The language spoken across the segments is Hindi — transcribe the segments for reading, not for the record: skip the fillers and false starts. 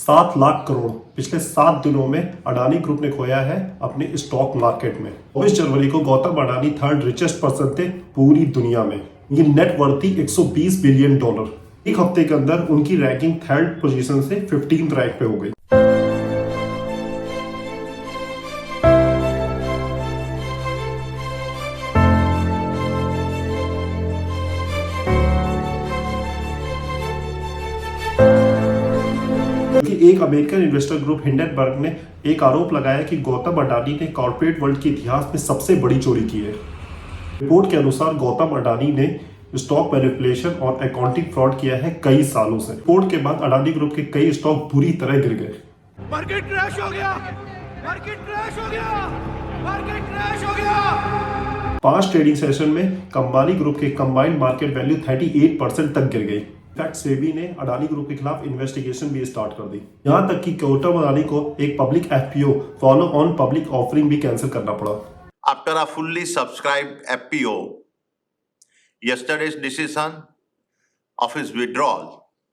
7 लाख करोड़ पिछले 7 दिनों में अडानी ग्रुप ने खोया है अपने स्टॉक मार्केट में। 24 जनवरी को Gautam Adani third richest person थे पूरी दुनिया में। ये नेट वर्थ थी $120 बिलियन। एक हफ्ते के अंदर उनकी रैंकिंग थर्ड पोजीशन से 15th रैंक पे हो गई। एक अमेरिकन इन्वेस्टर ग्रुप हिंडनबर्ग ने एक आरोप लगाया कि गौतम अडानी ने कॉर्पोरेट वर्ल्ड के इतिहास में सबसे बड़ी चोरी की है। रिपोर्ट के अनुसार गौतम अडानी ने स्टॉक मैनिपुलेशन और अकाउंटिंग फ्रॉड किया है कई सालों से। रिपोर्ट के बाद अडानी ग्रुप के कई स्टॉक बुरी तरह गिर गए। मार्केट क्रैश हो गया, मार्केट क्रैश हो गया, मार्केट क्रैश हो गया। 5 ट्रेडिंग सेशन में अंबानी ग्रुप के कंबाइंड मार्केट वैल्यू 38% तक गिर गई। इनफैक्ट सेबी ने अडानी ग्रुप के खिलाफ इन्वेस्टिगेशन भी स्टार्ट कर दी। यहां तक कि गौतम अडानी को एक public FPO follow on public offering भी कैंसिल करना पड़ा। After a fully subscribed FPO, yesterday's decision of his withdrawal.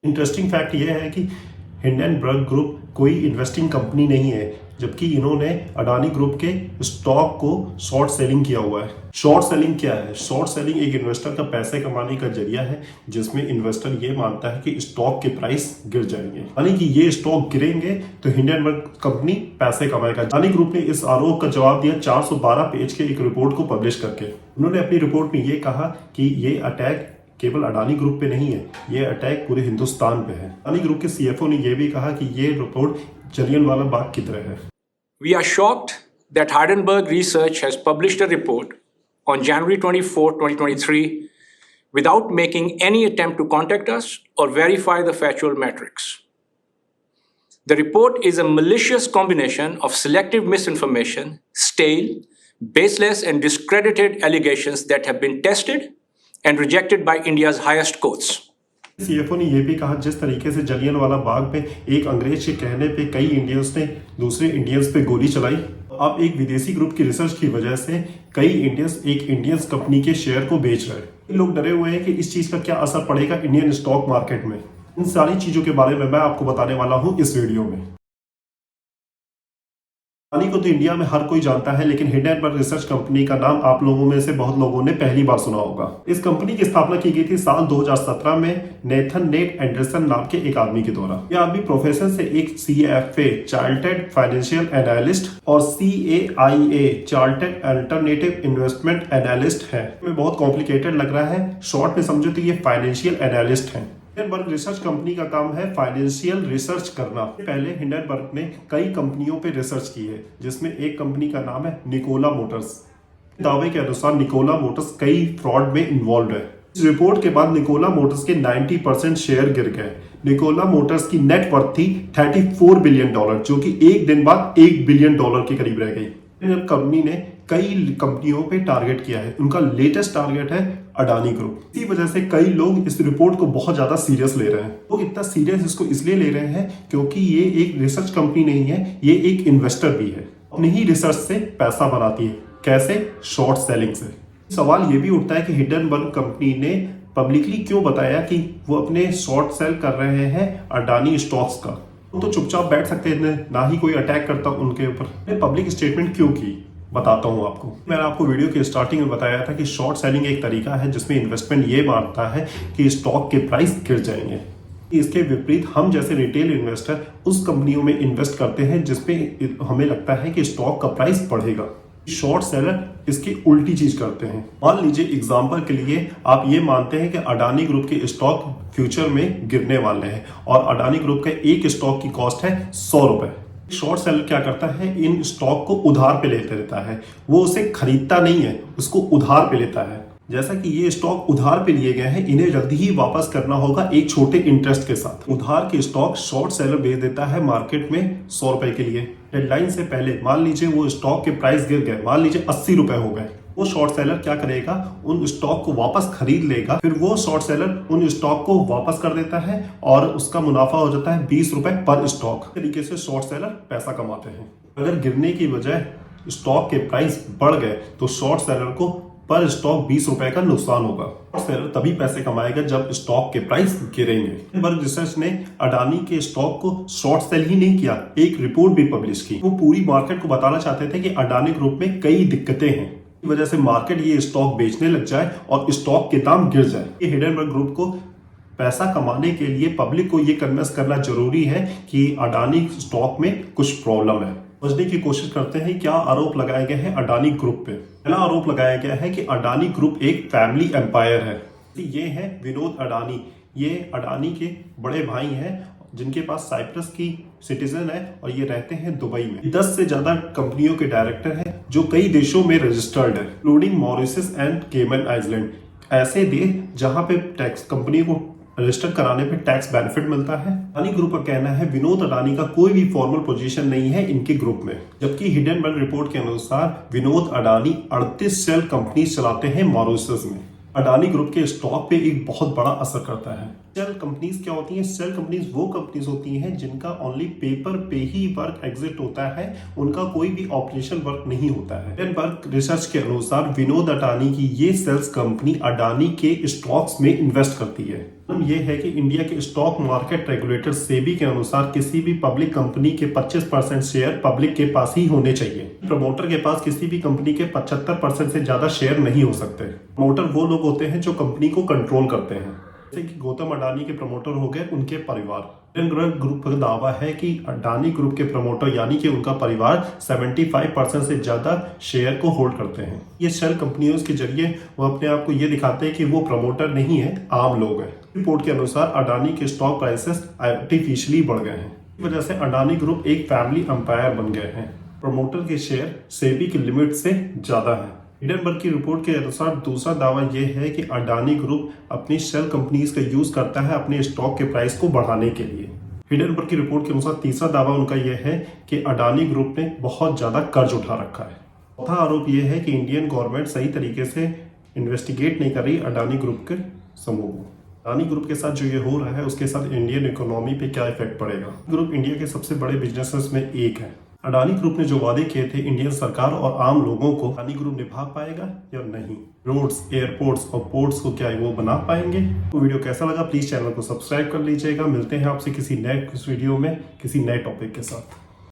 Interesting fact यह है कि हिंडनबर्ग ग्रुप कोई इन्वेस्टिंग कंपनी नहीं है, जबकि इन्होंने अडानी ग्रुप के स्टॉक को शॉर्ट सेलिंग किया हुआ है। शॉर्ट सेलिंग क्या है? शॉर्ट सेलिंग एक इन्वेस्टर का पैसे कमाने का जरिया है, जिसमें इन्वेस्टर ये मानता है कि स्टॉक के प्राइस गिर जाएंगे, यानी कि ये स्टॉक गिरेंगे तो हिंडनबर्ग कंपनी पैसे कमाएगा। अडानी ग्रुप ने इस आरोप का जवाब दिया 412 पेज के एक रिपोर्ट को पब्लिश करके। उन्होंने अपनी रिपोर्ट में ये कहा कि ये अटैक केवल अडानी ग्रुप पे नहीं है, ये अटैक पूरे हिंदुस्तान पे है। अडानी ग्रुप के सीएफओ ने यह भी कहा कि ये रिपोर्ट जलियांवाला बाग की तरह है। We are shocked that Hardenberg Research has published a report on January 24, 2023 without making any attempt to contact us or verify the factual metrics. The report is a malicious combination of selective misinformation, stale, baseless and discredited allegations that have been tested and rejected by India's highest courts. CFO ने यह भी कहा, जिस तरीके से जलियांवाला बाग में एक अंग्रेज के कहने पे कई इंडियंस ने दूसरे इंडियंस पे गोली चलाई, अब एक विदेशी ग्रुप की रिसर्च की वजह से कई इंडियंस एक इंडियंस कंपनी के शेयर को बेच रहे हैं। लोग डरे हुए हैं कि इस चीज का क्या असर पड़ेगा इंडियन स्टॉक मार्केट में। इन सारी चीजों के बारे में मैं आपको बताने वाला हूं इस वीडियो में। अडानी को तो इंडिया में हर कोई जानता है, लेकिन हिंडनबर्ग रिसर्च कंपनी का नाम आप लोगों में से बहुत लोगों ने पहली बार सुना होगा। इस कंपनी की स्थापना की गई थी साल 2017 में नेथन नेट एंडरसन नाम के एक आदमी के द्वारा। यह आदमी प्रोफेशन से एक CFA चार्टर्ड फाइनेंशियल एनालिस्ट और CAIA chartered alternative investment analyst है। बहुत कॉम्प्लिकेटेड लग रहा है, शॉर्ट में समझो तो ये फाइनेंशियल एनालिस्ट है। हिंडनबर्ग रिसर्च कंपनी का काम है फाइनेंशियल रिसर्च करना। पहले हिंडनबर्ग ने कई कंपनियों पे रिसर्च की है, जिसमें एक कंपनी का नाम है निकोला मोटर्स। दावे के अनुसार निकोला मोटर्स कई फ्रॉड में इन्वॉल्व है। इस रिपोर्ट के बाद निकोला मोटर्स के 90% शेयर गिर गए। निकोला मोटर्स की नेट वर्थ थी $34 बिलियन, जो कि एक दिन बाद $1 बिलियन के करीब रह गई। कंपनी ने कई कंपनियों पे टारगेट किया है। उनका लेटेस्ट टारगेट है अडानी ग्रुप। इसी वजह से कई लोग इस रिपोर्ट को बहुत ज्यादा सीरियस ले रहे हैं। लोग इतना सीरियस इसको इसलिए ले रहे हैं क्योंकि ये एक रिसर्च कंपनी नहीं है, ये एक इन्वेस्टर भी है। अपनी ही रिसर्च से पैसा बनाती है। कैसे? शॉर्ट सेलिंग से। सवाल ये भी उठता है कि हिंडनबर्ग कंपनी ने पब्लिकली क्यों बताया कि वो अपने शॉर्ट सेल कर रहे हैं अडानी स्टॉक्स का। वो तो चुपचाप बैठ सकते हैं, ना ही कोई अटैक करता उनके ऊपर। पब्लिक स्टेटमेंट क्यों की, बताता हूं आपको। मैंने आपको वीडियो के स्टार्टिंग में बताया था कि शॉर्ट सेलिंग एक तरीका है जिसमें इन्वेस्टमेंट ये मानता है कि स्टॉक के प्राइस गिर जाएंगे। इसके विपरीत हम जैसे रिटेल इन्वेस्टर उस कंपनियों में इन्वेस्ट करते हैं जिसमें हमें लगता है कि स्टॉक का प्राइस बढ़ेगा। शॉर्ट सेलर इसकी उल्टी चीज करते हैं। मान लीजिए एग्जांपल के लिए आप ये मानते हैं कि अडानी ग्रुप के स्टॉक फ्यूचर में गिरने वाले हैं और अडानी ग्रुप का एक स्टॉक की कॉस्ट है ₹100। शॉर्ट सेलर क्या करता है, इन स्टॉक को उधार पे लेते रहता है। वो उसे खरीदता नहीं है, उसको उधार पे लेता है। जैसा कि ये स्टॉक उधार पे लिए गए हैं, इन्हें जल्दी ही वापस करना होगा एक छोटे इंटरेस्ट के साथ। उधार के स्टॉक शॉर्ट सेलर बेच देता है मार्केट में ₹100 के लिए। डेडलाइन से पहले मान लीजिए वो स्टॉक के प्राइस गिर गए, मान लीजिए ₹80 हो गए। वो शॉर्ट सेलर क्या करेगा, उन स्टॉक को वापस खरीद लेगा। फिर वो शॉर्ट सेलर उन स्टॉक को वापस कर देता है और उसका मुनाफा हो जाता है ₹20 पर स्टॉक। इस तरीके से शॉर्ट सेलर पैसा कमाते हैं। अगर गिरने की बजाय स्टॉक के प्राइस बढ़ गए तो शॉर्ट सेलर को पर स्टॉक 20 रुपए का नुकसान होगा। सेलर तभी पैसे कमाएगा जब स्टॉक के प्राइस गिरेंगे। हिंडनबर्ग रिसर्च ने अडानी के स्टॉक को शॉर्ट सेल ही नहीं किया, एक रिपोर्ट भी पब्लिश की। वो पूरी मार्केट को बताना चाहते थे कि अडानी ग्रुप में कई दिक्कतें हैं, इस वजह से मार्केट ये स्टॉक बेचने लग जाए और स्टॉक के दाम गिर जाए। ये हिंडनबर्ग ग्रुप को पैसा कमाने के लिए पब्लिक को ये कन्विंस करना जरूरी है कि अडानी स्टॉक में कुछ प्रॉब्लम है। समझने की कोशिश करते हैं क्या आरोप लगाए गए हैं अडानी ग्रुप पे। पहला आरोप लगाया गया है कि अडानी ग्रुप एक फैमिली एम्पायर है। ये है विनोद अडानी, ये अडानी के बड़े भाई हैं जिनके पास साइप्रस की सिटीजन है और ये रहते हैं दुबई में। 10 से ज्यादा कंपनियों के डायरेक्टर हैं जो कई देशों में रजिस्टर्ड है, इंक्लूडिंग मॉरिशस एंड केमन आइलैंड, ऐसे देश जहां पे टैक्स कंपनी को रजिस्टर कराने पे टैक्स बेनिफिट मिलता है। अडानी ग्रुप का कहना है विनोद अडानी का कोई भी फॉर्मल पोजीशन नहीं है इनके ग्रुप में, जबकि हिंडनबर्ग रिपोर्ट के अनुसार विनोद अडानी 38 सेल कंपनी चलाते हैं मॉरिशस में। अडानी ग्रुप के स्टॉक पे एक बहुत बड़ा असर करता है। सेल कंपनीज क्या होती हैं? सेल कंपनीज वो कंपनीज होती हैं जिनका ओनली पेपर पे ही वर्क एग्जिट होता है, उनका कोई भी ऑपरेशन वर्क नहीं होता है। हिंडनबर्ग रिसर्च के अनुसार विनोद अडानी की ये सेल्स कंपनी अडानी के स्टॉक्स में इन्वेस्ट करती है। ये है कि इंडिया के स्टॉक मार्केट रेगुलेटर सेबी के अनुसार किसी भी पब्लिक कंपनी के 25% शेयर पब्लिक के पास ही होने चाहिए। प्रमोटर के पास किसी भी कंपनी के 75% से ज्यादा शेयर नहीं हो सकते। प्रमोटर वो लोग होते हैं जो कंपनी को कंट्रोल करते हैं, जैसे कि गौतम अडानी के प्रमोटर हो गए उनके परिवार। हिंडनबर्ग ग्रुप का दावा है कि अडानी ग्रुप के प्रमोटर यानी कि उनका परिवार 75% से ज्यादा शेयर को होल्ड करते हैं। ये शेल कंपनियों के जरिए वो अपने आप को ये दिखाते हैं कि वो प्रमोटर नहीं है, आम लोग हैं। रिपोर्ट के अनुसार अडानी के स्टॉक प्राइसेस आर्टिफिशियली बढ़ गए हैं, इस वजह से अडानी ग्रुप एक फैमिली एम्पायर बन गए हैं। प्रमोटर के शेयर सेबी की लिमिट से ज्यादा है। हिंडनबर्ग की रिपोर्ट के अनुसार दूसरा दावा यह है कि अडानी ग्रुप अपनी शेल कंपनीज का यूज करता है अपने स्टॉक के प्राइस को बढ़ाने के लिए। हिंडनबर्ग की रिपोर्ट के अनुसार तीसरा दावा उनका यह है कि अडानी ग्रुप ने बहुत ज्यादा कर्ज उठा रखा है। चौथा आरोप यह है कि इंडियन गवर्नमेंट सही तरीके से इन्वेस्टिगेट नहीं कर रही अडानी ग्रुप के समूह को। अडानी ग्रुप के साथ जो ये हो रहा है उसके साथ इंडियन इकोनॉमी पे क्या इफेक्ट पड़ेगा। ग्रुप इंडिया के सबसे बड़े बिजनेसेस में एक है। अडानी ग्रुप ने जो वादे किए थे इंडियन सरकार और आम लोगों को, अडानी ग्रुप निभा पाएगा या नहीं? रोड्स, एयरपोर्ट्स और पोर्ट्स को क्या वो बना पाएंगे? तो वीडियो कैसा लगा प्लीज चैनल को सब्सक्राइब कर लीजिएगा। मिलते हैं आपसे किसी नए वीडियो में किसी नए टॉपिक के साथ।